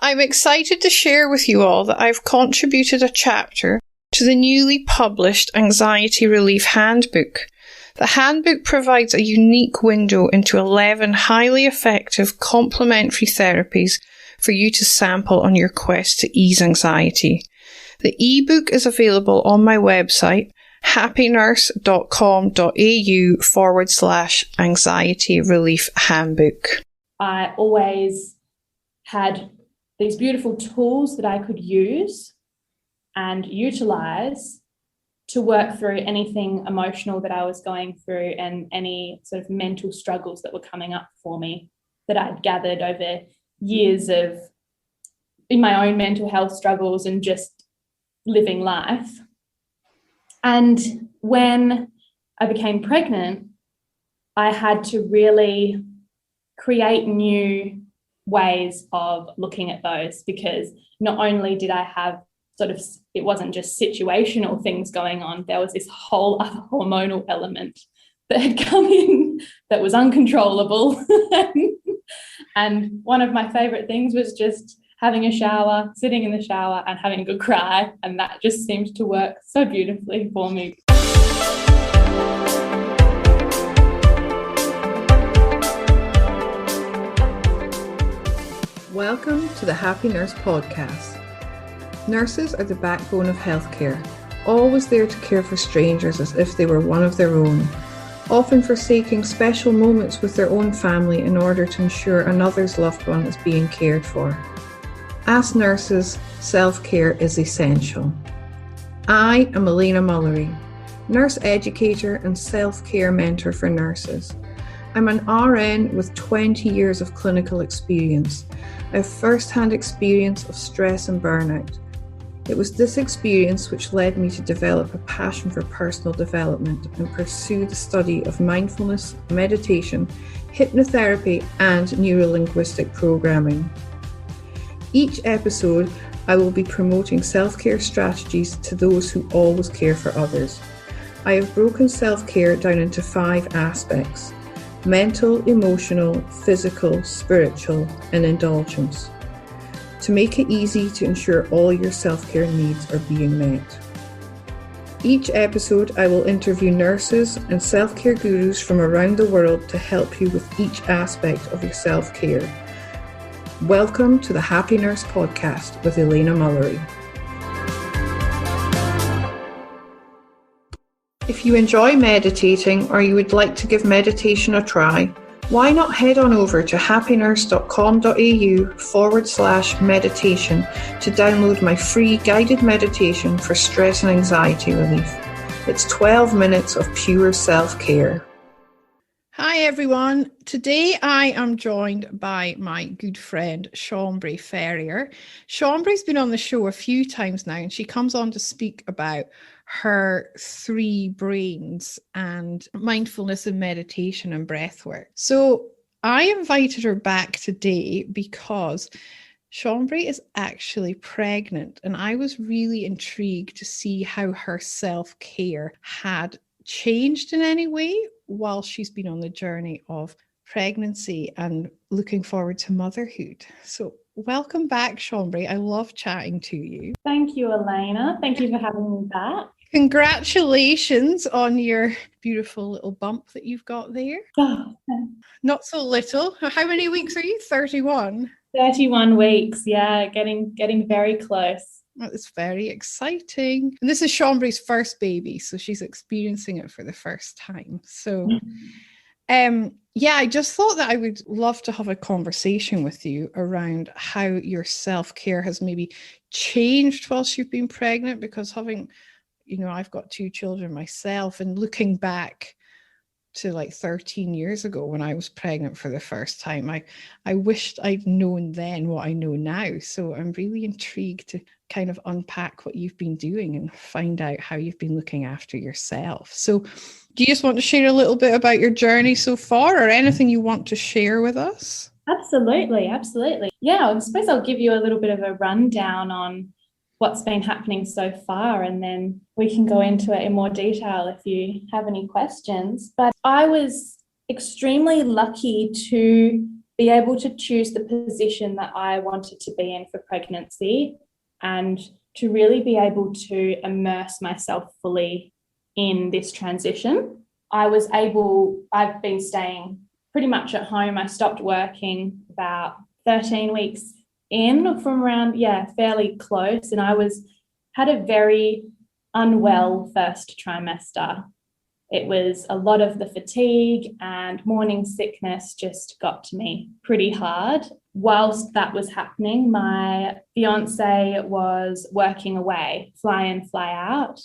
I'm excited to share with you all that I've contributed a chapter to the newly published Anxiety Relief Handbook. The handbook provides a unique window into 11 highly effective complementary therapies for you to sample on your quest to ease anxiety. The ebook is available on my website, happynurse.com.au/anxiety relief handbook. I always had these beautiful tools that I could use and utilize to work through anything emotional that I was going through and any sort of mental struggles that were coming up for me that I'd gathered over years of in my own mental health struggles and just living life. And when I became pregnant, I had to really create new ways of looking at those, because not only did I have it wasn't just situational things going on, there was this whole other hormonal element that had come in that was uncontrollable. And one of my favorite things was just having a shower, sitting in the shower and having a good cry. And that just seemed to work so beautifully for me. Welcome to the Happy Nurse Podcast. Nurses are the backbone of healthcare, always there to care for strangers as if they were one of their own, often forsaking special moments with their own family in order to ensure another's loved one is being cared for. As nurses, self-care is essential. I am Elena Mullery, nurse educator and self-care mentor for nurses. I'm an RN with 20 years of clinical experience. I have first-hand experience of stress and burnout. It was this experience which led me to develop a passion for personal development and pursue the study of mindfulness, meditation, hypnotherapy, and neuro-linguistic programming. Each episode, I will be promoting self-care strategies to those who always care for others. I have broken self-care down into 5 aspects: mental, emotional, physical, spiritual, and indulgence, to make it easy to ensure all your self-care needs are being met. Each episode, I will interview nurses and self-care gurus from around the world to help you with each aspect of your self-care. Welcome to the Happy Nurse Podcast with Elena Mullery. If you enjoy meditating or you would like to give meditation a try, why not head on over to happynurse.com.au/meditation to download my free guided meditation for stress and anxiety relief. It's 12 minutes of pure self-care. Hi everyone. Today I am joined by my good friend Chambrie Ferrier. Chambrie's been on the show a few times now, and she comes on to speak about her 3 brains and mindfulness and meditation and breath work. So I invited her back today because Chambrie is actually pregnant, and I was really intrigued to see how her self-care had changed in any way while she's been on the journey of pregnancy and looking forward to motherhood. So welcome back, Chambrie. I love chatting to you. Thank you, Elena. Thank you for having me back. Congratulations on your beautiful little bump that you've got there. Oh, Not so little. How many weeks are you? 31? 31 weeks. Yeah, getting very close. It's very exciting. And this is Chambrie's first baby, so she's experiencing it for the first time. So, I just thought that I would love to have a conversation with you around how your self-care has maybe changed whilst you've been pregnant, because I've got 2 children myself, and looking back to like 13 years ago when I was pregnant for the first time, I wished I'd known then what I know now. So I'm really intrigued to kind of unpack what you've been doing and find out how you've been looking after yourself. So do you just want to share a little bit about your journey so far, or anything you want to share with us? Absolutely. Yeah, I suppose I'll give you a little bit of a rundown on what's been happening so far, and then we can go into it in more detail if you have any questions. But I was extremely lucky to be able to choose the position that I wanted to be in for pregnancy, and to really be able to immerse myself fully in this transition. I've been staying pretty much at home. I stopped working about 13 weeks in from around, fairly close. And had a very unwell first trimester. It was a lot of the fatigue and morning sickness just got to me pretty hard. Whilst that was happening, my fiance was working away, fly in, fly out.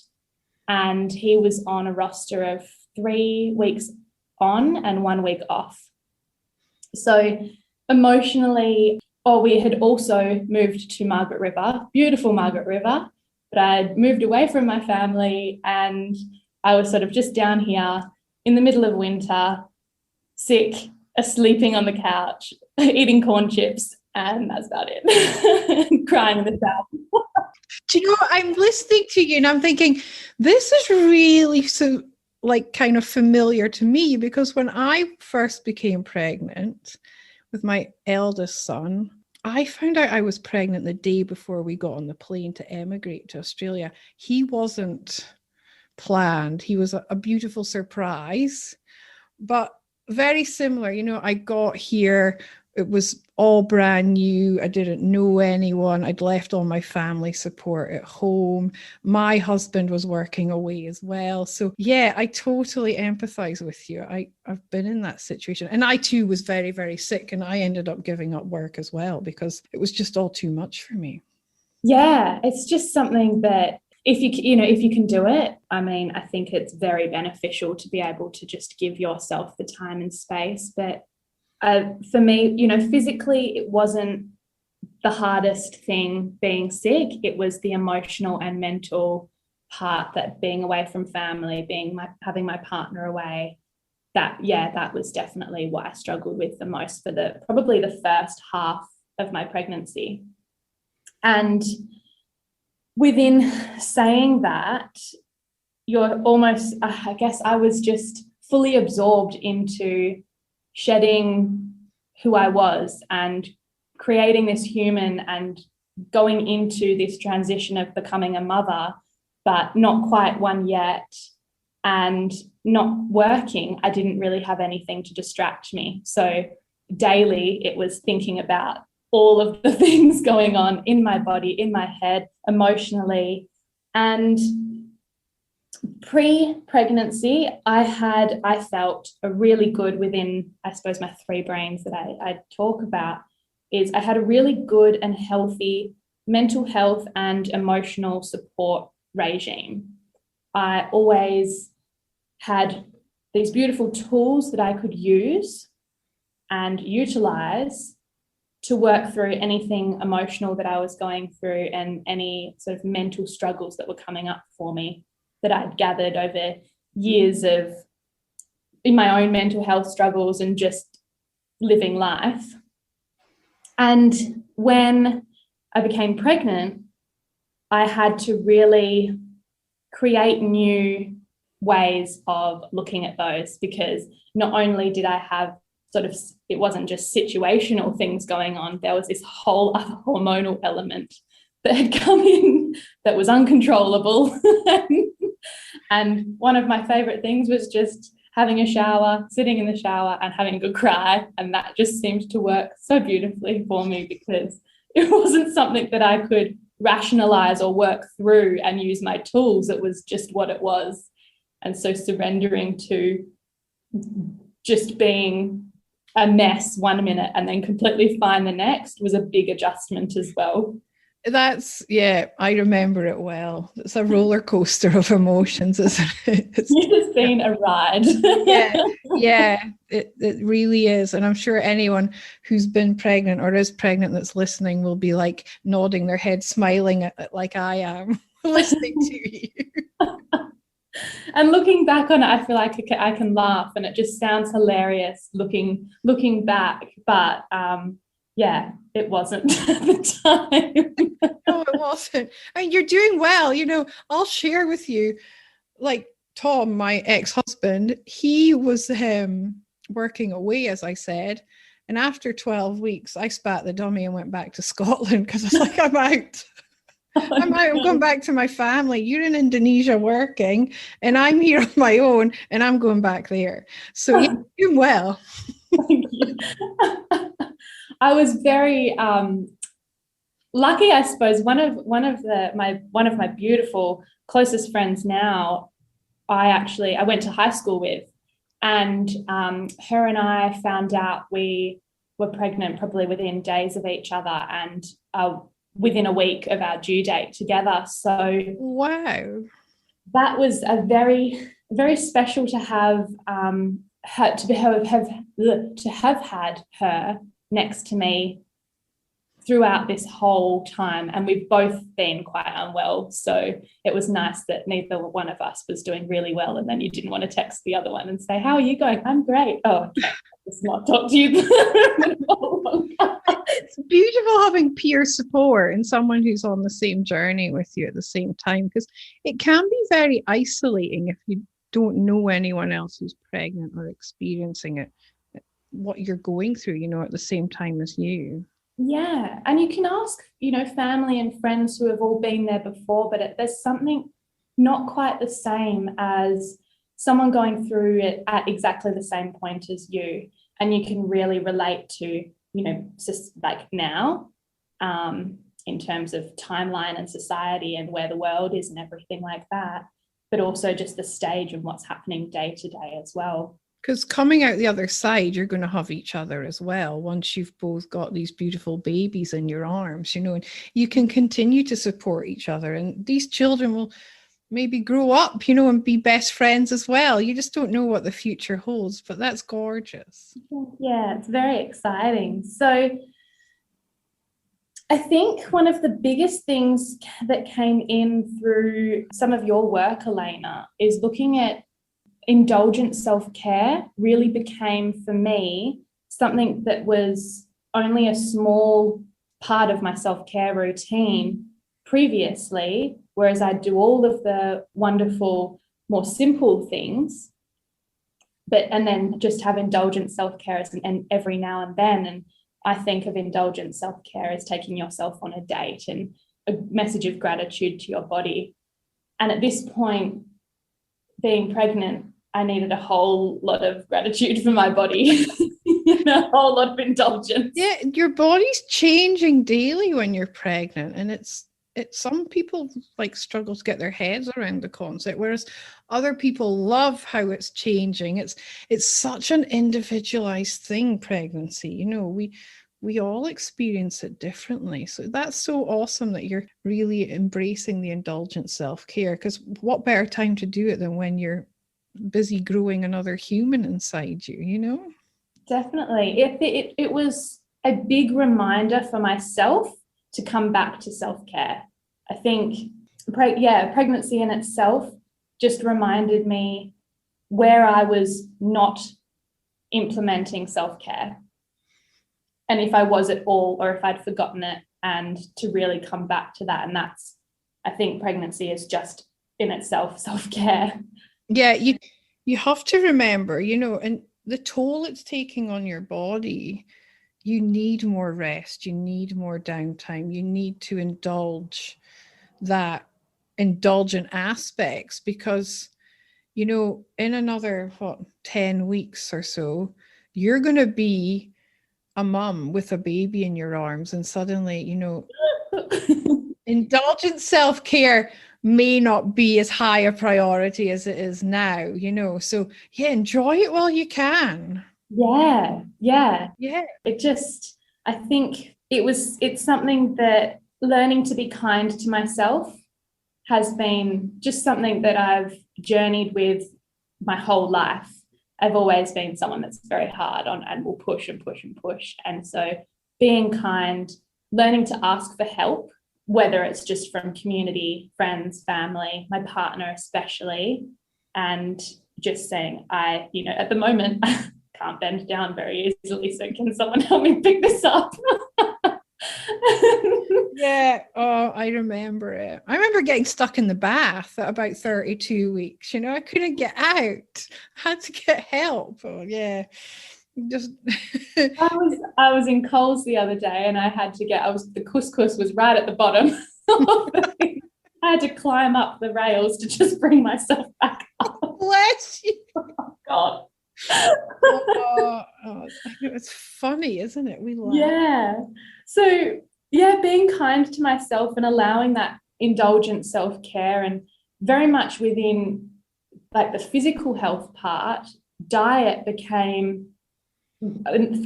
And he was on a roster of 3 weeks on and 1 week off. So emotionally, we had also moved to Margaret River, beautiful Margaret River, but I'd moved away from my family and I was sort of just down here in the middle of winter, sick, sleeping on the couch, eating corn chips, and that's about it. Crying in the shower. Do you know what? I'm listening to you and I'm thinking, this is really so kind of familiar to me, because when I first became pregnant with my eldest son, I found out I was pregnant the day before we got on the plane to emigrate to Australia. He wasn't planned. He was a beautiful surprise, but very similar. I got here, it was all brand new. I didn't know anyone. I'd left all my family support at home. My husband was working away as well. So yeah, I totally empathize with you. I've been in that situation. And I too was very, very sick, and I ended up giving up work as well because it was just all too much for me. Yeah, it's just something that if you can do it, I think it's very beneficial to be able to just give yourself the time and space. But for me, physically, it wasn't the hardest thing being sick. It was the emotional and mental part, that being away from family, having my partner away. That was definitely what I struggled with the most for probably the first half of my pregnancy. And within saying that, you're almost, I guess I was just fully absorbed into shedding who I was and creating this human and going into this transition of becoming a mother, but not quite one yet, and not working. I didn't really have anything to distract me. So daily it was thinking about all of the things going on in my body, in my head, emotionally. And pre-pregnancy, I felt a really good, within, I suppose, my 3 brains that I talk about, is I had a really good and healthy mental health and emotional support regime. I always had these beautiful tools that I could use and utilize to work through anything emotional that I was going through and any sort of mental struggles that were coming up for me, that I'd gathered over years of in my own mental health struggles and just living life. And when I became pregnant, I had to really create new ways of looking at those, because not only did I have it wasn't just situational things going on, there was this whole other hormonal element that had come in that was uncontrollable. And one of my favorite things was just having a shower, sitting in the shower and having a good cry. And that just seemed to work so beautifully for me, because it wasn't something that I could rationalize or work through and use my tools. It was just what it was. And so surrendering to just being a mess 1 minute and then completely fine the next was a big adjustment as well. I remember it well. It's a roller coaster of emotions, isn't it? It has been a ride. It really is. And I'm sure anyone who's been pregnant or is pregnant that's listening will be like nodding their head, smiling at like I am listening to you. And looking back on it, I feel like I can laugh, and it just sounds hilarious looking back. But it wasn't at the time. No, it wasn't. I mean, you're doing well. I'll share with you, like Tom, my ex-husband, he was working away, as I said, And after 12 weeks, I spat the dummy and went back to Scotland because I was like, I'm out. I'm out. I'm going back to my family. You're in Indonesia working, and I'm here on my own, and I'm going back there. So yeah, you're doing well. Thank you. I was very lucky, I suppose. One of my beautiful closest friends now, I went to high school with, and her and I found out we were pregnant probably within days of each other, and within a week of our due date together. So wow, that was a very, very special to have her to have had her next to me throughout this whole time. And we've both been quite unwell. So it was nice that neither one of us was doing really well. And then you didn't want to text the other one and say, how are you going? I'm great. Oh, okay. Let's not talk to you. It's beautiful having peer support and someone who's on the same journey with you at the same time, because it can be very isolating if you don't know anyone else who's pregnant or experiencing it, what you're going through, you know, at the same time as you. Yeah. And you can ask, you know, family and friends who have all been there before, but there's something not quite the same as someone going through it at exactly the same point as you. And you can really relate to, you know, just like now, in terms of timeline and society and where the world is and everything like that, but also just the stage and what's happening day to day as well. Because coming out the other side, you're going to have each other as well once you've both got these beautiful babies in your arms, you know, and you can continue to support each other. And these children will maybe grow up, you know, and be best friends as well. You just don't know what the future holds, but that's gorgeous. Yeah, it's very exciting. So I think one of the biggest things that came in through some of your work, Elena, is looking at indulgent self-care really became for me something that was only a small part of my self-care routine previously, whereas I do all of the wonderful, more simple things, and then just have indulgent self-care and every now and then. And I think of indulgent self-care as taking yourself on a date and a message of gratitude to your body. And at this point, being pregnant, I needed a whole lot of gratitude for my body, a whole lot of indulgence. Yeah, your body's changing daily when you're pregnant, and it's some people like struggle to get their heads around the concept, whereas other people love how it's changing. It's such an individualized thing, pregnancy. You know, we all experience it differently. So that's so awesome that you're really embracing the indulgent self-care, because what better time to do it than when you're busy growing another human inside you, you know? Definitely. It was a big reminder for myself to come back to self-care. I think, pregnancy in itself just reminded me where I was not implementing self-care. And if I was at all, or if I'd forgotten it, and to really come back to that. And that's, I think pregnancy is just in itself self-care. Yeah, you have to remember, you know, and the toll it's taking on your body, you need more rest, you need more downtime, you need to indulge that indulgent aspects, because, you know, in another 10 weeks or so, you're going to be a mum with a baby in your arms, and suddenly, you know, indulgent self-care may not be as high a priority as it is now, you know. So yeah, enjoy it while you can. Yeah. It just, I think it's something that learning to be kind to myself has been just something that I've journeyed with my whole life. I've always been someone that's very hard on and will push and push and push. And so being kind, learning to ask for help, whether it's just from community, friends, family, my partner especially, and just saying, at the moment, I can't bend down very easily, so can someone help me pick this up? Yeah, oh, I remember it. I remember getting stuck in the bath at about 32 weeks. You know, I couldn't get out. I had to get help. Oh, yeah. Just I was in Coles the other day and the couscous was right at the bottom. I had to climb up the rails to just bring myself back up. bless you. Oh, God. It's funny, isn't it? We laugh. Yeah. So, yeah, being kind to myself and allowing that indulgent self-care, and very much within like the physical health part, diet became,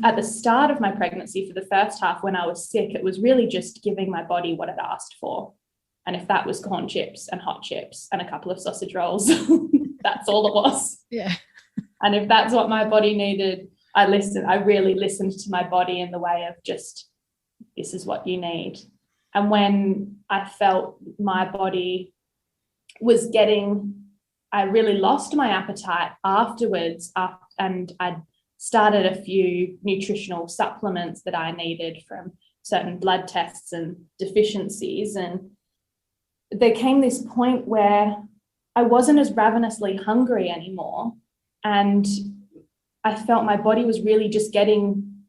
at the start of my pregnancy, for the first half when I was sick, it was really just giving my body what it asked for. And if that was corn chips and hot chips and a couple of sausage rolls, that's all it was. Yeah. And if that's what my body needed, I really listened to my body in the way of just, this is what you need. And when I felt my body was I really lost my appetite afterwards, and I'd started a few nutritional supplements that I needed from certain blood tests and deficiencies. And there came this point where I wasn't as ravenously hungry anymore. And I felt my body was really just getting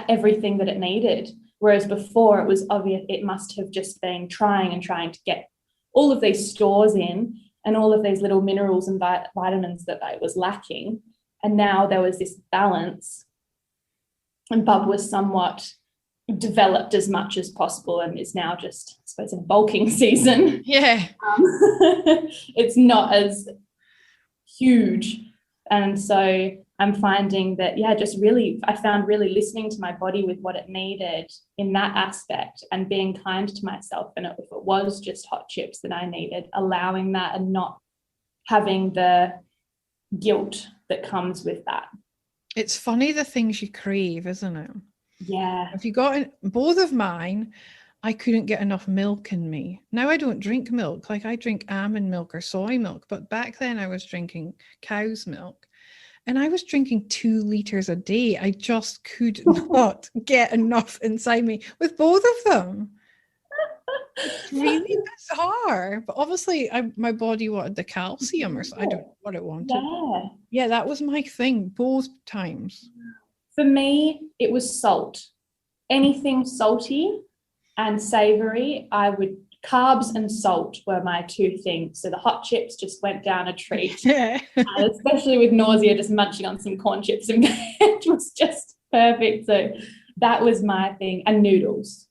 everything that it needed. Whereas before it was obvious it must have just been trying to get all of these stores in and all of these little minerals and vitamins that I was lacking. And now there was this balance, and Bub was somewhat developed as much as possible and is now just, I suppose, in bulking season. Yeah. It's not as huge. And so I'm finding that, I found really listening to my body with what it needed in that aspect, and being kind to myself. And if it was just hot chips that I needed, allowing that and not having the guilt that comes with that. It's funny the things you crave, isn't it? Yeah. If you got both of mine, I couldn't get enough milk in me. Now I don't drink milk. Like, I drink almond milk or soy milk, but back then I was drinking cow's milk, and I was drinking 2 liters a day. I just could not get enough inside me with both of them. It's really bizarre. But obviously my body wanted the calcium, or so. I don't know what it wanted. Yeah, that was my thing both times. For me, it was salt. Anything salty and savory, carbs and salt were my 2 things. So the hot chips just went down a treat. Yeah. Especially with nausea, just munching on some corn chips in bed was just perfect. So that was my thing, and noodles.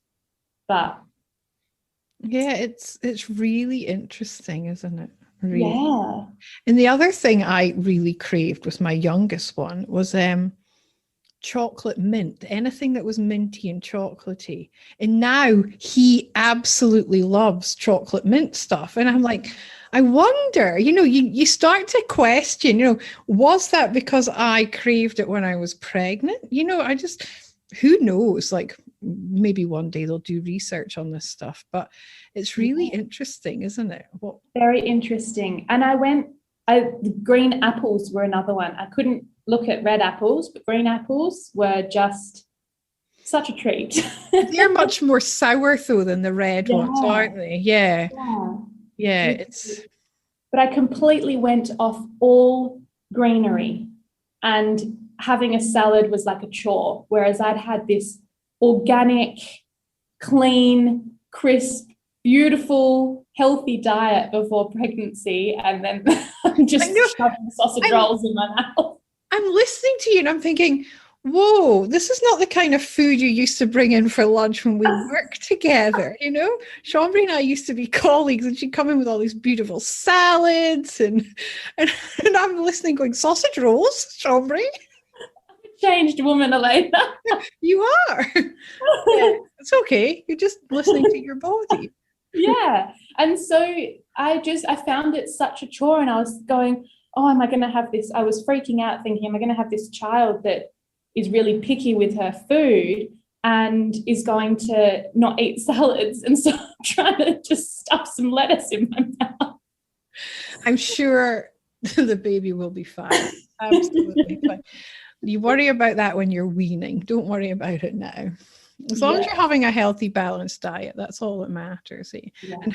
But yeah, it's really interesting, isn't it? Really. Yeah. And the other thing I really craved with my youngest one was chocolate mint, anything that was minty and chocolatey. And now he absolutely loves chocolate mint stuff. And I'm like, I wonder, you start to question, was that because I craved it when I was pregnant? Who knows? Like, maybe one day they'll do research on this stuff, but it's really interesting, isn't it? Very interesting. And green apples were another one. I couldn't look at red apples, but green apples were just such a treat. They're much more sour though than the red ones, aren't they? Yeah. But I completely went off all greenery, and having a salad was like a chore, whereas I'd had this organic, clean, crisp, beautiful, healthy diet before pregnancy, and then just shoving sausage rolls in my mouth. I'm listening to you and I'm thinking, whoa, this is not the kind of food you used to bring in for lunch when we worked together, Chambrie and I used to be colleagues, and she'd come in with all these beautiful salads, and I'm listening going, sausage rolls, Chambrie? Changed woman, Elena. You are. Yeah, it's okay. You're just listening to your body. Yeah. And so I found it such a chore, and I was going, oh, am I going to have this? I was freaking out thinking, am I going to have this child that is really picky with her food and is going to not eat salads? And so I'm trying to just stuff some lettuce in my mouth. I'm sure the baby will be fine. Absolutely fine. You worry about that when you're weaning. Don't worry about it now. As long as you're having a healthy, balanced diet, that's all that matters. Yeah. And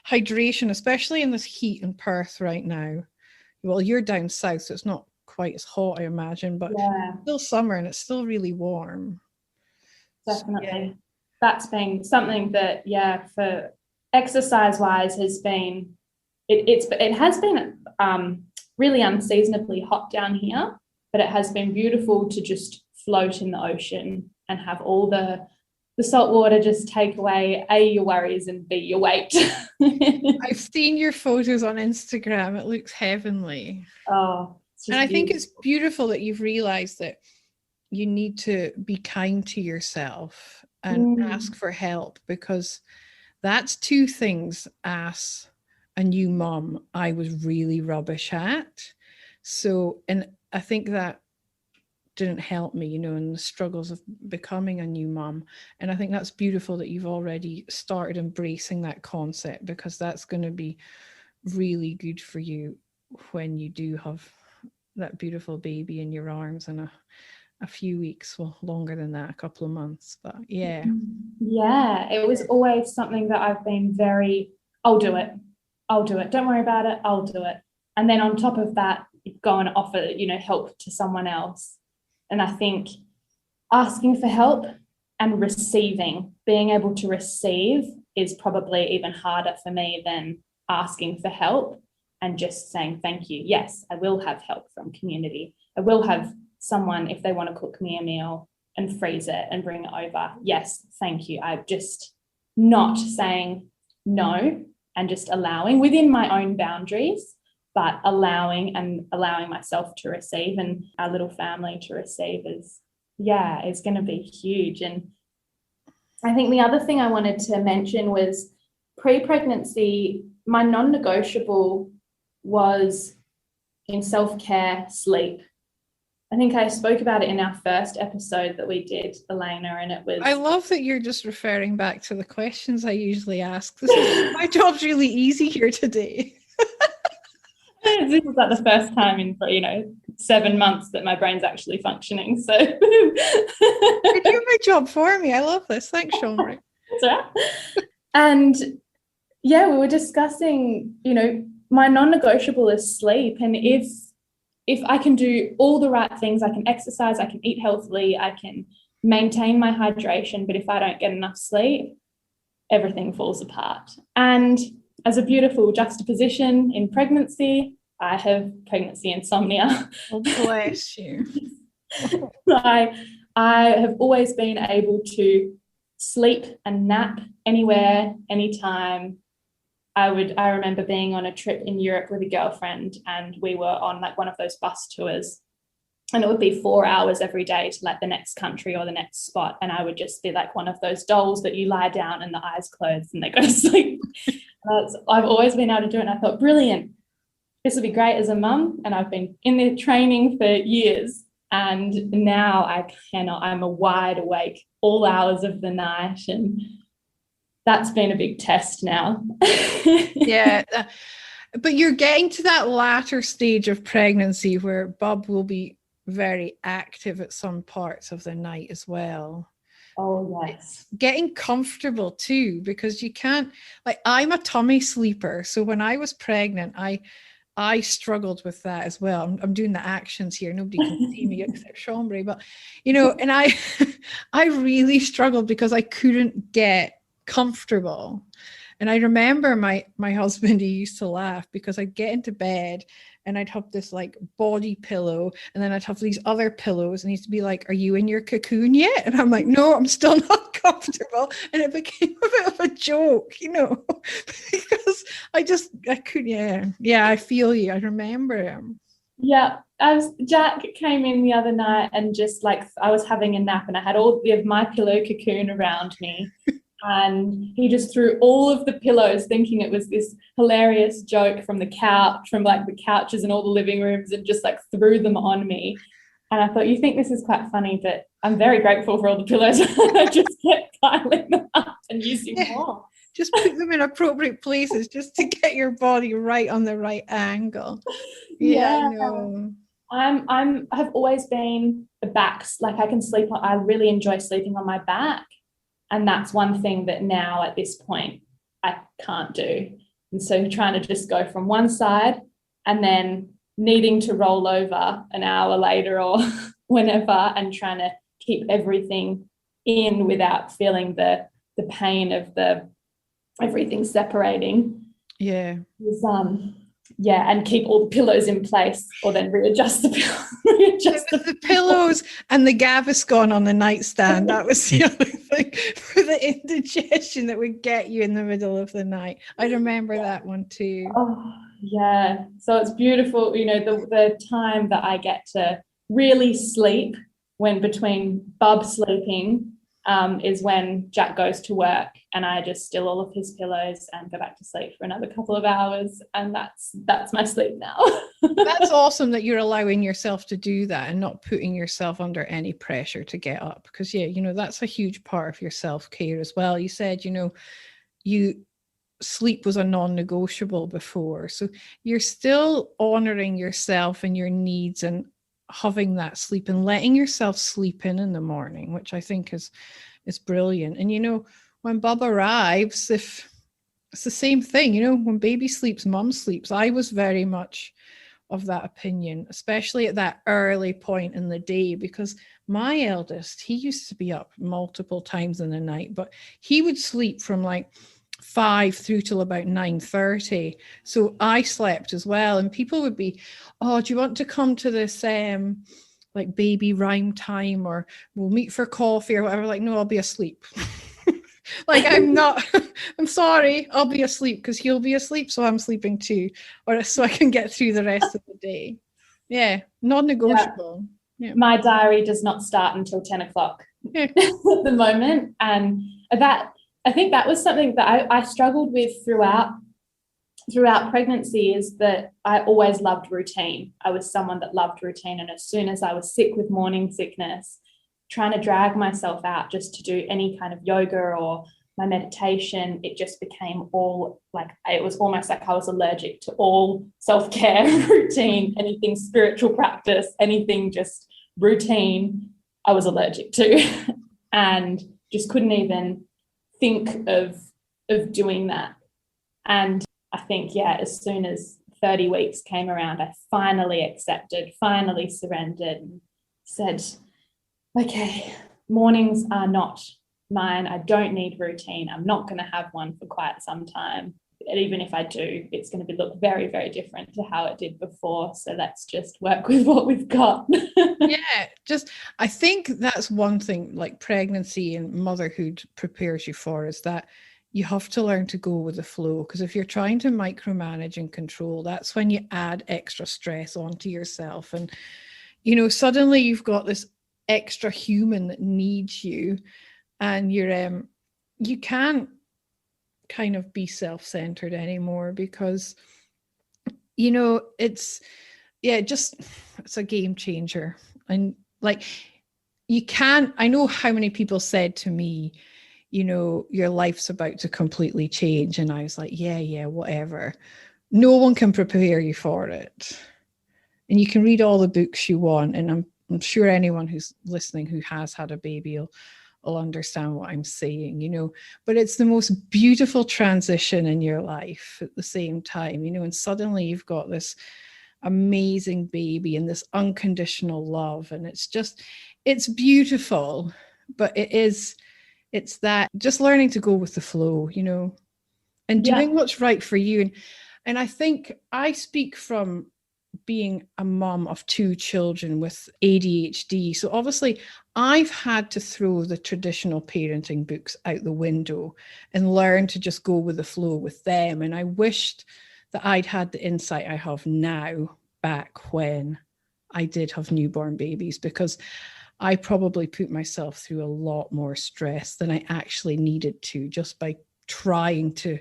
hydration, especially in this heat in Perth right now. Well, you're down south, so it's not quite as hot, I imagine, but Yeah, it's still summer and it's still really warm. definitely. So, yeah. That's been something that, yeah, for exercise wise has been, it has been really unseasonably hot down here, but it has been beautiful to just float in the ocean and have all the salt water just take away A, your worries, and B, your weight. I've seen your photos on Instagram. It looks heavenly. Oh, it's And just I think beautiful. it's beautiful that you've realized that you need to be kind to yourself and ask for help, because that's two things as a new mom I was really rubbish at. So, and I think that didn't help me, in the struggles of becoming a new mom. And I think that's beautiful that you've already started embracing that concept, because that's going to be really good for you when you do have that beautiful baby in your arms in a few weeks, well, longer than that, a couple of months. But yeah. Yeah, it was always something that I've been very, I'll do it. I'll do it. Don't worry about it. I'll do it. And then on top of that, go and offer, help to someone else. And I think asking for help and receiving, being able to receive, is probably even harder for me than asking for help and just saying thank you. Yes, I will have help from community. I will have someone, if they want to cook me a meal and freeze it and bring it over. Yes, thank you. I'm just not saying no and just allowing within my own boundaries, but allowing myself to receive and our little family to receive is going to be huge. And I think the other thing I wanted to mention was pre-pregnancy, my non-negotiable was in self-care, sleep. I think I spoke about it in our first episode that we did, Elena, and it was... I love that you're just referring back to the questions I usually ask. My job's really easy here today. This is like the first time in 7 months that my brain's actually functioning. So you're doing my job for me. I love this. Thanks, Chambrie. That's right. And yeah, we were discussing, my non-negotiable is sleep. And if I can do all the right things, I can exercise, I can eat healthily, I can maintain my hydration, but if I don't get enough sleep, everything falls apart. And as a beautiful juxtaposition in pregnancy, I have pregnancy insomnia. Oh, bless you. I have always been able to sleep and nap anywhere, anytime. I remember being on a trip in Europe with a girlfriend, and we were on like one of those bus tours, and it would be 4 hours every day to like the next country or the next spot. And I would just be like one of those dolls that you lie down and the eyes close and they go to sleep. I've always been able to do it. And I thought, brilliant, this would be great as a mum. And I've been in the training for years. And now I'm a wide awake all hours of the night. And that's been a big test now. Yeah. But you're getting to that latter stage of pregnancy where Bub will be very active at some parts of the night as well. Oh, yes. Getting comfortable too, because you can't, like, I'm a tummy sleeper. So when I was pregnant, I struggled with that as well. I'm doing the actions here. Nobody can see me except Chambrie, but and I really struggled because I couldn't get comfortable. And I remember my husband, he used to laugh because I'd get into bed and I'd have this like body pillow, and then I'd have these other pillows, and he'd be like, "Are you in your cocoon yet?" And I'm like, "No, I'm still not comfortable." And it became a bit of a joke, because I couldn't. Yeah, I feel you. I remember him. Yeah, Jack came in the other night, and just like I was having a nap and I had all of my pillow cocoon around me. And he just threw all of the pillows, thinking it was this hilarious joke from the couch, from like the couches in all the living rooms, and just like threw them on me. And I thought, you think this is quite funny, but I'm very grateful for all the pillows. I just kept piling them up and using more. Just put them in appropriate places just to get your body right on the right angle. Yeah. No. I've always been the backs, like I can sleep on, I really enjoy sleeping on my back. And that's one thing that now at this point I can't do. And so trying to just go from one side and then needing to roll over an hour later or whenever, and trying to keep everything in without feeling the pain of the everything separating. Yeah. Yeah, and keep all the pillows in place, or then readjust the the pillows and the Gaviscon on the nightstand. That was the other thing for the indigestion that would get you in the middle of the night. I remember that one too. Oh, yeah. So it's beautiful, you know, the time that I get to really sleep when between Bub sleeping is when Jack goes to work, and I just steal all of his pillows and go back to sleep for another couple of hours, and that's my sleep now. That's awesome that you're allowing yourself to do that and not putting yourself under any pressure to get up, because yeah, you know, that's a huge part of your self-care as well. You said, you know, sleep was a non-negotiable before, so you're still honoring yourself and your needs and having that sleep and letting yourself sleep in the morning, which I think is brilliant. And you know, when Bub arrives, if it's the same thing, you know, when baby sleeps, mum sleeps. I was very much of that opinion, especially at that early point in the day, because my eldest, he used to be up multiple times in the night, but he would sleep from like 5 through till about 9:30. So I slept as well. And people would be, oh, do you want to come to this like baby rhyme time, or we'll meet for coffee or whatever? Like, no, I'll be asleep. Like, I'm not, I'm sorry, I'll be asleep because he'll be asleep, so I'm sleeping too, or so I can get through the rest of the day. Yeah, non-negotiable. Yeah. My diary does not start until 10 o'clock at the moment. And that, I think that was something that I struggled with throughout pregnancy, is that I always loved routine. I was someone that loved routine. And as soon as I was sick with morning sickness, trying to drag myself out just to do any kind of yoga or my meditation, it just became all like, it was almost like I was allergic to all self-care routine, anything spiritual practice, anything just routine, I was allergic to and just couldn't even think of doing that. And I think, yeah, as soon as 30 weeks came around, I finally accepted, finally surrendered, and said, okay, mornings are not mine. I don't need routine. I'm not going to have one for quite some time. And even if I do, it's going to look very, very different to how it did before. So let's just work with what we've got. Yeah, I think that's one thing like pregnancy and motherhood prepares you for, is that you have to learn to go with the flow. Because if you're trying to micromanage and control, that's when you add extra stress onto yourself. And, you know, suddenly you've got this extra human that needs you, and you can't kind of be self-centered anymore, because, you know, it's a game changer. And like, I know how many people said to me, you know, your life's about to completely change. And I was like, yeah, whatever. No one can prepare you for it. And you can read all the books you want. And I'm sure anyone who's listening who has had a baby will understand what I'm saying, you know, but it's the most beautiful transition in your life at the same time, you know, and suddenly you've got this amazing baby and this unconditional love. And it's beautiful, but it's that just learning to go with the flow, you know, and doing what's right for you. And I think I speak from being a mom of 2 children with ADHD. So obviously I've had to throw the traditional parenting books out the window and learn to just go with the flow with them. And I wished that I'd had the insight I have now back when I did have newborn babies, because I probably put myself through a lot more stress than I actually needed to, just by trying to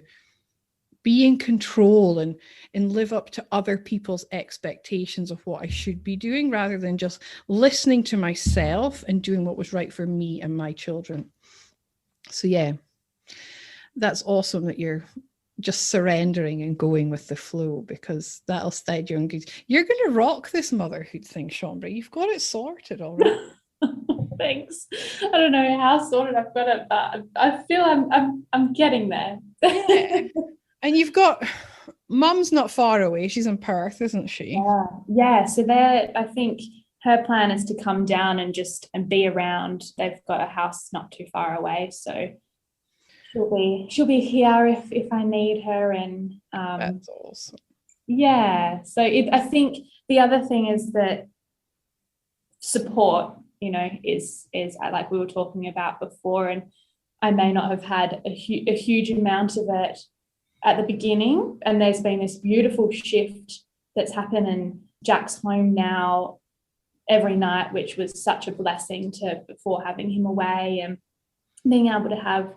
be in control and live up to other people's expectations of what I should be doing, rather than just listening to myself and doing what was right for me and my children. So yeah, that's awesome that you're just surrendering and going with the flow, because that'll steady you on good. You're going to rock this motherhood thing, Chambrie. You've got it sorted already. Thanks. I don't know how sorted I've got it, but I feel I'm getting there. Yeah. And you've got Mum's not far away. She's in Perth, isn't she? Yeah. So I think her plan is to come down and be around. They've got a house not too far away, so she'll be here if I need her. And that's awesome. Yeah. So I think the other thing is that support, is like we were talking about before, and I may not have had a huge amount of it at the beginning, and there's been this beautiful shift that's happened, and Jack's home now every night, which was such a blessing before having him away, and being able to have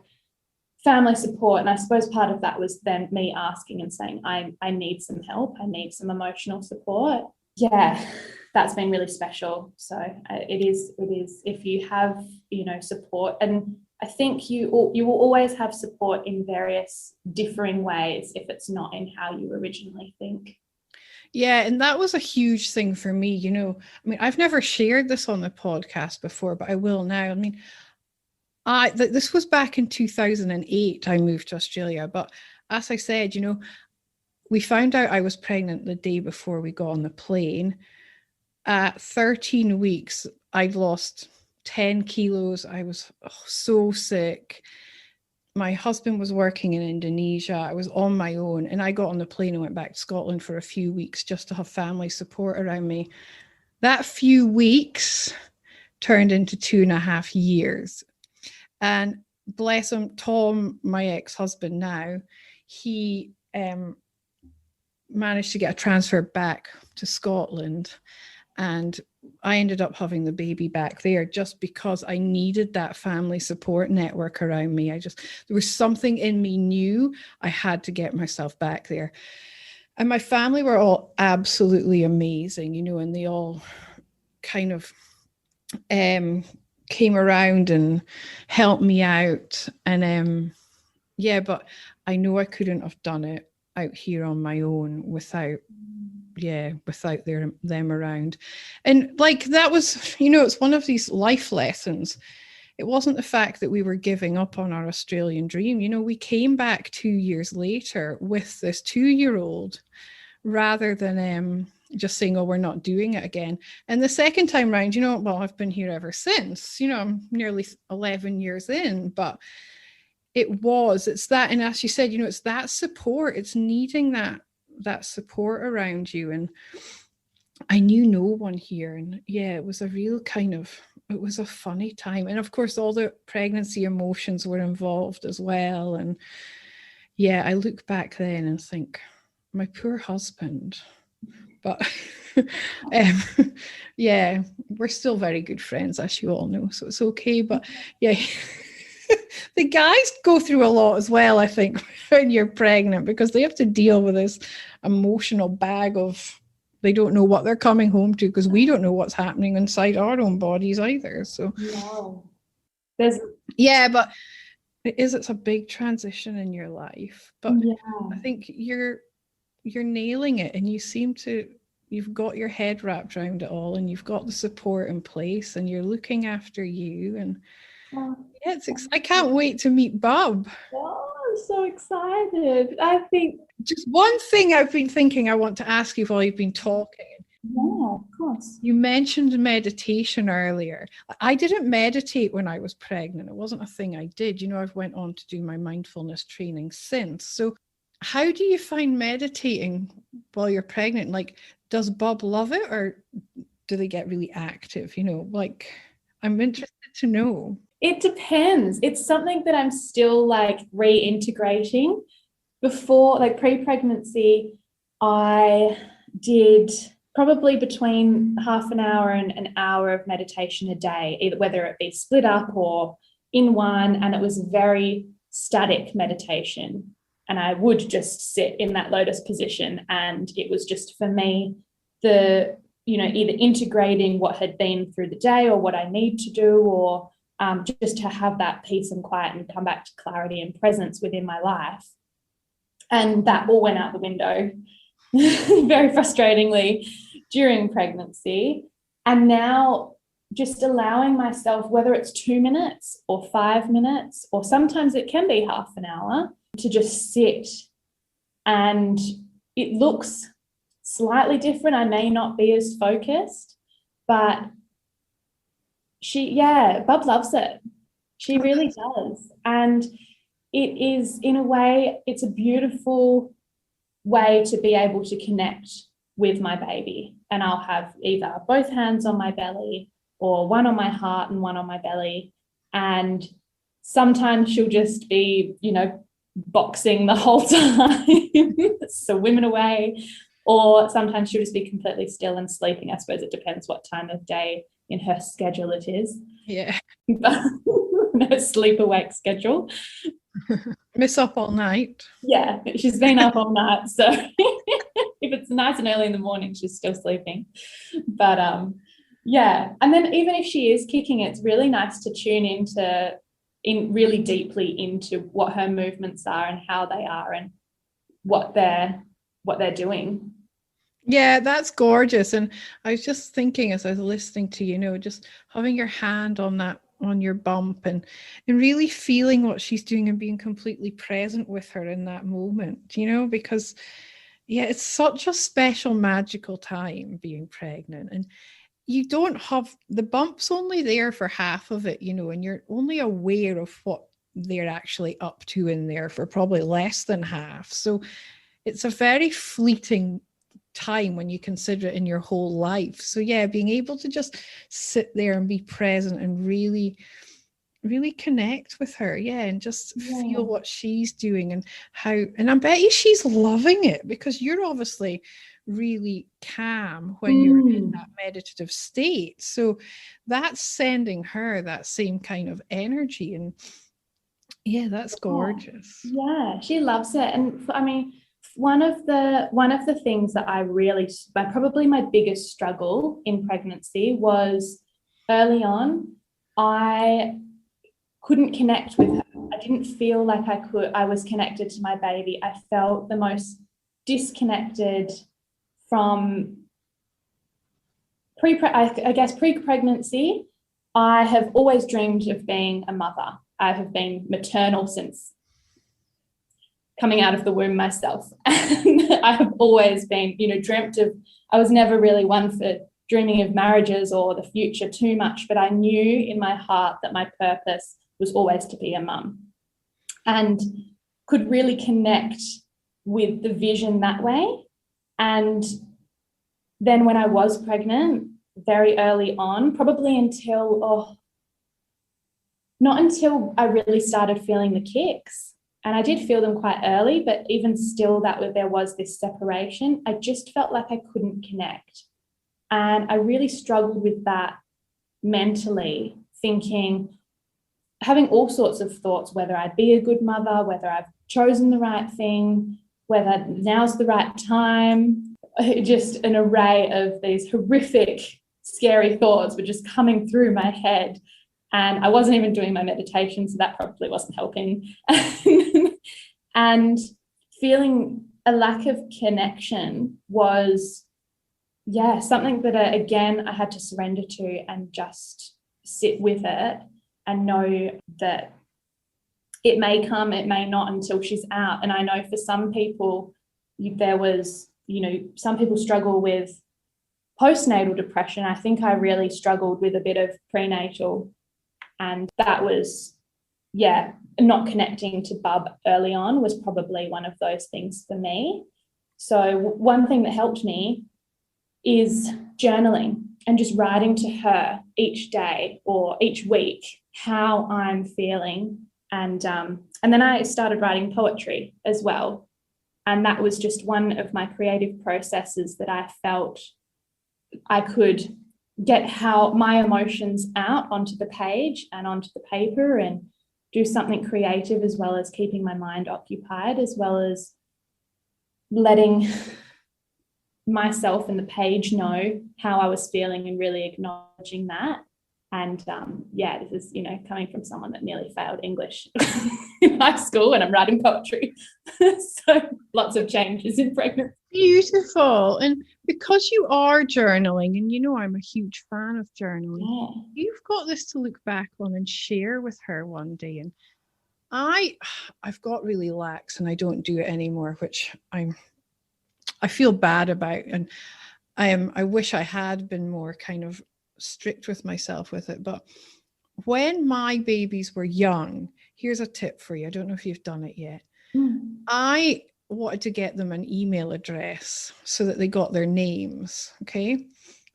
family support. And I suppose part of that was then me asking and saying, I need some help, I need some emotional support. Yeah, that's been really special. So it is if you have support, and I think you will always have support in various differing ways if it's not in how you originally think. Yeah, and that was a huge thing for me. I've never shared this on the podcast before, but I will now. This was back in 2008. I moved to Australia, but as I said, we found out I was pregnant the day before we got on the plane. At 13 weeks, I'd lost 10 kilos. I was so sick. My husband was working in Indonesia. I was on my own, and I got on the plane and went back to Scotland for a few weeks just to have family support around me. That few weeks turned into 2.5 years. And bless him, Tom, my ex-husband now, he managed to get a transfer back to Scotland. And I ended up having the baby back there just because I needed that family support network around me. There was something in me knew I had to get myself back there. And my family were all absolutely amazing, and they all kind of came around and helped me out. And but I know I couldn't have done it out here on my own without them around. And like, that was, it's one of these life lessons. It wasn't the fact that we were giving up on our Australian dream. We came back 2 years later with this 2-year-old rather than just saying, oh, we're not doing it again. And the second time round, I've been here ever since. I'm nearly 11 years in, but it's that, and as you said, it's that support. It's needing that support around you. And I knew no one here, and it was a real it was a funny time. And of course, all the pregnancy emotions were involved as well. And I look back then and think, my poor husband. But we're still very good friends, as you all know, so it's okay. But the guys go through a lot as well, I think, when you're pregnant, because they have to deal with this emotional bag of, they don't know what they're coming home to, because we don't know what's happening inside our own bodies either. So but it's a big transition in your life. But I think you're nailing it, and you've got your head wrapped around it all, and you've got the support in place, and you're looking after you. And I can't wait to meet Bub. Oh, I'm so excited. I think just one thing I've been thinking I want to ask you while you've been talking. Yeah, of course. You mentioned meditation earlier. I didn't meditate when I was pregnant. It wasn't a thing I did. I've went on to do my mindfulness training since. So how do you find meditating while you're pregnant? Like, does Bob love it, or do they get really active? I'm interested to know. It depends. It's something that I'm still reintegrating. Before, pre-pregnancy, I did probably between half an hour and an hour of meditation a day, either whether it be split up or in one, and it was very static meditation. And I would just sit in that lotus position, and it was just, for me, either integrating what had been through the day or what I need to do, or just to have that peace and quiet and come back to clarity and presence within my life. And that all went out the window very frustratingly during pregnancy. And now just allowing myself, whether it's 2 minutes or 5 minutes, or sometimes it can be half an hour, to just sit and it looks slightly different. I may not be as focused, but Bub loves it. She really does. And it is, in a way, it's a beautiful way to be able to connect with my baby. And I'll have either both hands on my belly or one on my heart and one on my belly. And sometimes she'll just be, boxing the whole time, so women away. Or sometimes she'll just be completely still and sleeping. I suppose it depends what time of day in her schedule it is. Yeah. No sleep-awake schedule. Miss up all night. Yeah, she's been up all night. So if it's nice and early in the morning, she's still sleeping. But and then even if she is kicking, it's really nice to tune in really deeply into what her movements are and how they are and what they're doing. Yeah, that's gorgeous. And I was just thinking as I was listening to, just having your hand on your bump and really feeling what she's doing and being completely present with her in that moment, because it's such a special, magical time being pregnant. And you don't have the bumps only there for half of it, and you're only aware of what they're actually up to in there for probably less than half. So it's a very fleeting time when you consider it in your whole life. So being able to just sit there and be present and really connect with her, and just feel what she's doing and how, and I bet you she's loving it, because you're obviously really calm when you're in that meditative state. So that's sending her that same kind of energy, and that's gorgeous. Yeah, she loves it. And I mean, one of the things that probably my biggest struggle in pregnancy was early on, I couldn't connect with her. I didn't feel like I was connected to my baby. I felt the most disconnected from pre-pregnancy. I have always dreamed of being a mother. I have been maternal since coming out of the womb myself. And I have always been, dreamt of, I was never really one for dreaming of marriages or the future too much, but I knew in my heart that my purpose was always to be a mum, and could really connect with the vision that way. And then when I was pregnant, very early on, probably not until I really started feeling the kicks. And I did feel them quite early, but even still there was this separation. I just felt like I couldn't connect. And I really struggled with that mentally, having all sorts of thoughts, whether I'd be a good mother, whether I've chosen the right thing, whether now's the right time. Just an array of these horrific, scary thoughts were just coming through my head. And I wasn't even doing my meditation, so that probably wasn't helping. And feeling a lack of connection was, something that, again, I had to surrender to and just sit with it and know that it may come, it may not until she's out. And I know for some people, some people struggle with postnatal depression. I think I really struggled with a bit of prenatal. And that was, not connecting to Bub early on was probably one of those things for me. So one thing that helped me is journaling and just writing to her each day or each week how I'm feeling. And then I started writing poetry as well. And that was just one of my creative processes that I felt I could get how my emotions out onto the page and onto the paper and do something creative, as well as keeping my mind occupied, as well as letting myself and the page know how I was feeling and really acknowledging that. And this is, coming from someone that nearly failed English in high school, and I'm writing poetry. So lots of changes in pregnancy. Beautiful. And because you are journaling, and I'm a huge fan of journaling, you've got this to look back on and share with her one day. And I've got really lax and I don't do it anymore, which I'm I feel bad about, and I wish I had been more kind of strict with myself with it. But when my babies were young, here's a tip for you. I don't know if you've done it yet. I wanted to get them an email address so that they got their names. Okay.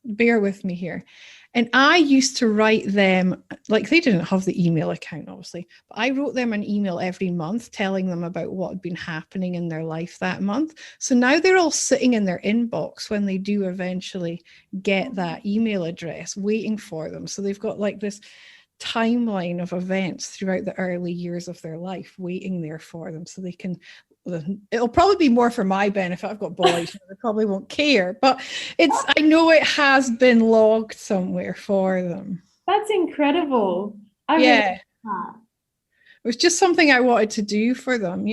Bear with me here. And I used to write them, like they didn't have the email account, obviously, but I wrote them an email every month telling them about what had been happening in their life that month. So now they're all sitting in their inbox when they do eventually get that email address, waiting for them. So they've got like this timeline of events throughout the early years of their life waiting there for them, so they can, it'll probably be more for my benefit. I've got boys, they probably won't care, but I know it has been logged somewhere for them. That's incredible. Yeah, it was just something I wanted to do for them,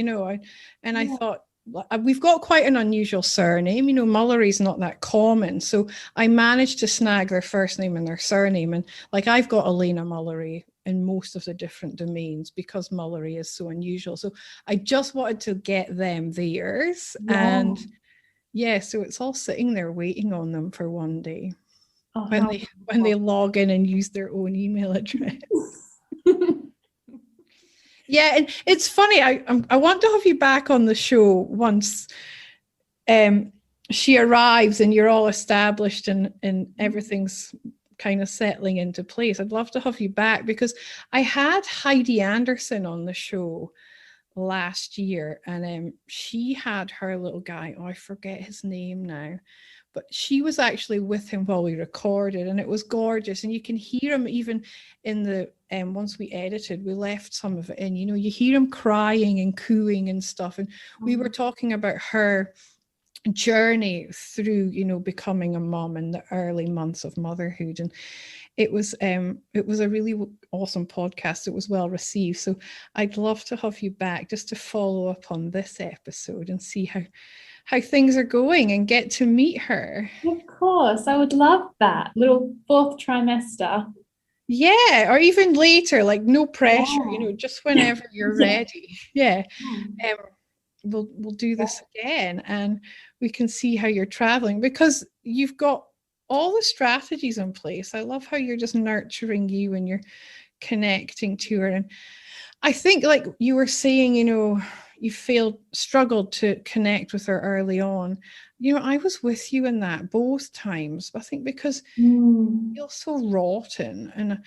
I thought, we've got quite an unusual surname, Mullery's not that common, so I managed to snag their first name and their surname, and like I've got Elena Mullery in most of the different domains because Mullery is so unusual. So I just wanted to get them theirs. Yeah. And so it's all sitting there waiting on them for one day when they log in and use their own email address. Yeah, and it's funny. I want to have you back on the show once she arrives and you're all established and everything's kind of settling into place. I'd love to have you back because I had Heidi Anderson on the show last year, and she had her little guy. Oh, I forget his name now. But she was actually with him while we recorded, and it was gorgeous. And you can hear him even in the once we edited, we left some of it in. You hear him crying and cooing and stuff. And we were talking about her journey through, becoming a mom in the early months of motherhood. And it was a really awesome podcast. It was well received. So I'd love to have you back just to follow up on this episode and see how things are going and get to meet her. Of course, I would love that. Little fourth trimester. Yeah, or even later, like no pressure, just whenever you're ready. Yeah. We'll do this again and we can see how you're traveling, because you've got all the strategies in place. I love how you're just nurturing you and you're connecting to her. And I think, like you were saying, you struggled to connect with her early on. I was with you in that both times. I think because you feel so rotten, and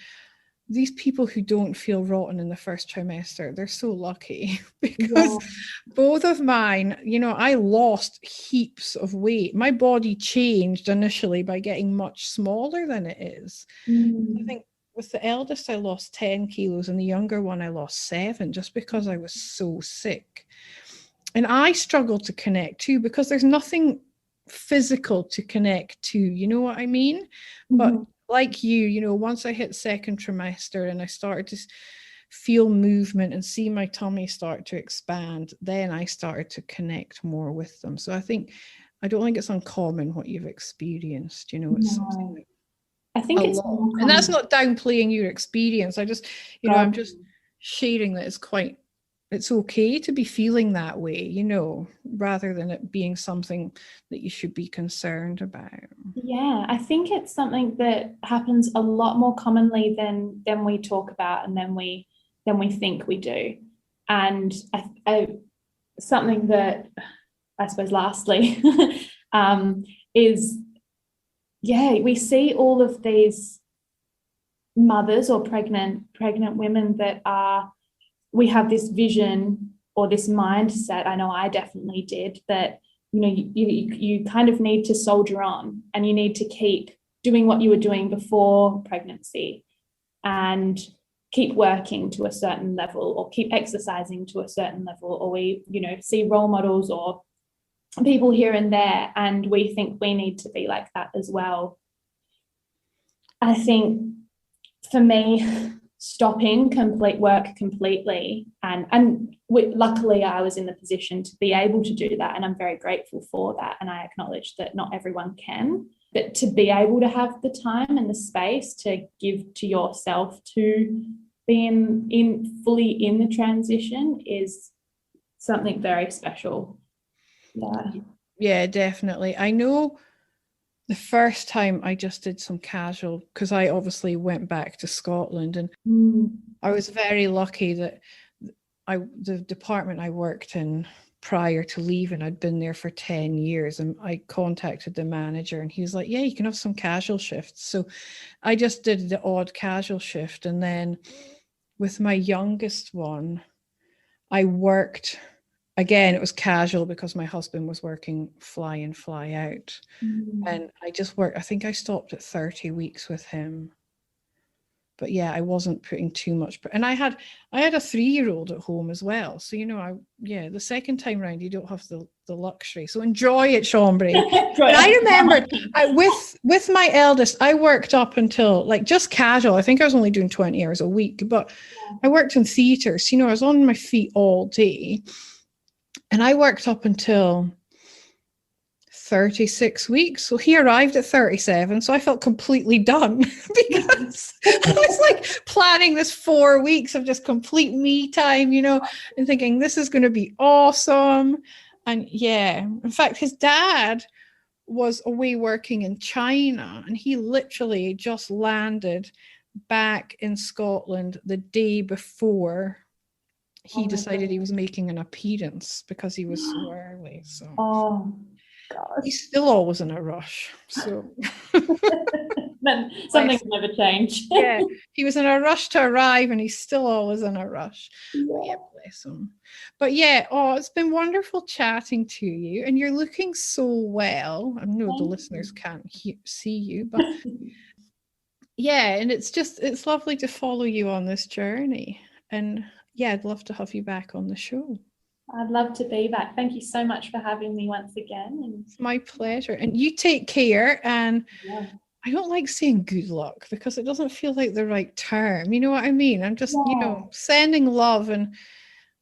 these people who don't feel rotten in the first trimester, they're so lucky because both of mine, I lost heaps of weight. My body changed initially by getting much smaller than it is. I think with the eldest, I lost 10 kilos, and the younger one, I lost 7, just because I was so sick. And I struggle to connect too, because there's nothing physical to connect to, you know what I mean? But like you, once I hit second trimester and I started to feel movement and see my tummy start to expand, then I started to connect more with them. So I don't think it's uncommon what you've experienced, it's something that I think it's and that's not downplaying your experience. I just, I'm just sharing that it's okay to be feeling that way, rather than it being something that you should be concerned about. Yeah, I think it's something that happens a lot more commonly than we talk about and than we think we do. And something that I suppose lastly is, we see all of these mothers or pregnant women that we have this vision or this mindset. I know I definitely did, that you kind of need to soldier on and you need to keep doing what you were doing before pregnancy and keep working to a certain level or keep exercising to a certain level, or we see role models or people here and there and we think we need to be like that as well. I think for me, stopping work completely, and luckily I was in the position to be able to do that, and I'm very grateful for that, and I acknowledge that not everyone can, but to be able to have the time and the space to give to yourself to be fully in the transition is something very special. Yeah, definitely. I know the first time I just did some casual, because I obviously went back to Scotland, and I was very lucky that the department I worked in prior to leaving, I'd been there for 10 years, and I contacted the manager and he was like, yeah, you can have some casual shifts. So I just did the odd casual shift. And then with my youngest one, I worked, again, it was casual because my husband was working fly in, fly out. And I just worked, I think I stopped at 30 weeks with him. But yeah, I wasn't putting too much. And I had a 3-year-old at home as well. So, the second time round, you don't have the luxury. So enjoy it, Chambrie. But I remembered with my eldest, I worked up until like just casual. I think I was only doing 20 hours a week, but I worked in theatres. I was on my feet all day. And I worked up until 36 weeks. So he arrived at 37. So I felt completely done because I was like planning this 4 weeks of just complete me time, and thinking this is going to be awesome. And yeah, in fact, his dad was away working in China, and he literally just landed back in Scotland the day before he decided he was making an appearance because he was so early. So God. He's still always in a rush. So then something can never change. Yeah, he was in a rush to arrive, and he's still always in a rush. Yeah, bless him. But yeah, it's been wonderful chatting to you, and you're looking so well. I know the listeners can't see you, but yeah, and it's lovely to follow you on this journey. And yeah, I'd love to have you back on the show. I'd love to be back. Thank you so much for having me once again. It's my pleasure. And you take care. And I don't like saying good luck because it doesn't feel like the right term. You know what I mean? I'm just, sending love, and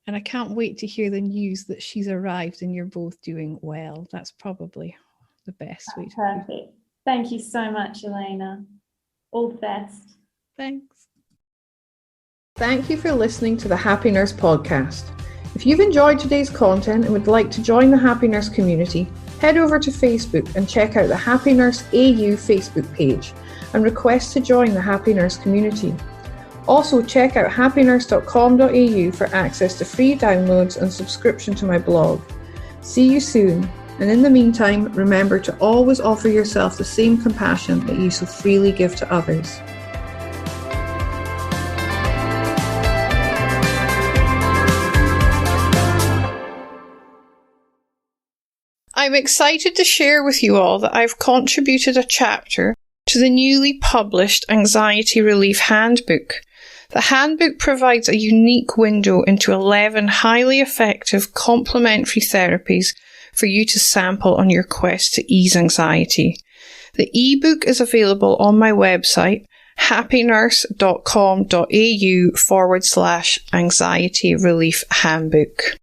I can't wait to hear the news that she's arrived and you're both doing well. That's probably the best way to do it. Perfect. Thank you so much, Elena. All the best. Thanks. Thank you for listening to the Happy Nurse podcast. If you've enjoyed today's content and would like to join the Happy Nurse community, head over to Facebook and check out the Happy Nurse AU Facebook page and request to join the Happy Nurse community. Also, check out happynurse.com.au for access to free downloads and subscription to my blog. See you soon, and in the meantime, remember to always offer yourself the same compassion that you so freely give to others. I'm excited to share with you all that I've contributed a chapter to the newly published Anxiety Relief Handbook. The handbook provides a unique window into 11 highly effective complementary therapies for you to sample on your quest to ease anxiety. The ebook is available on my website, happynurse.com.au/anxiety relief handbook.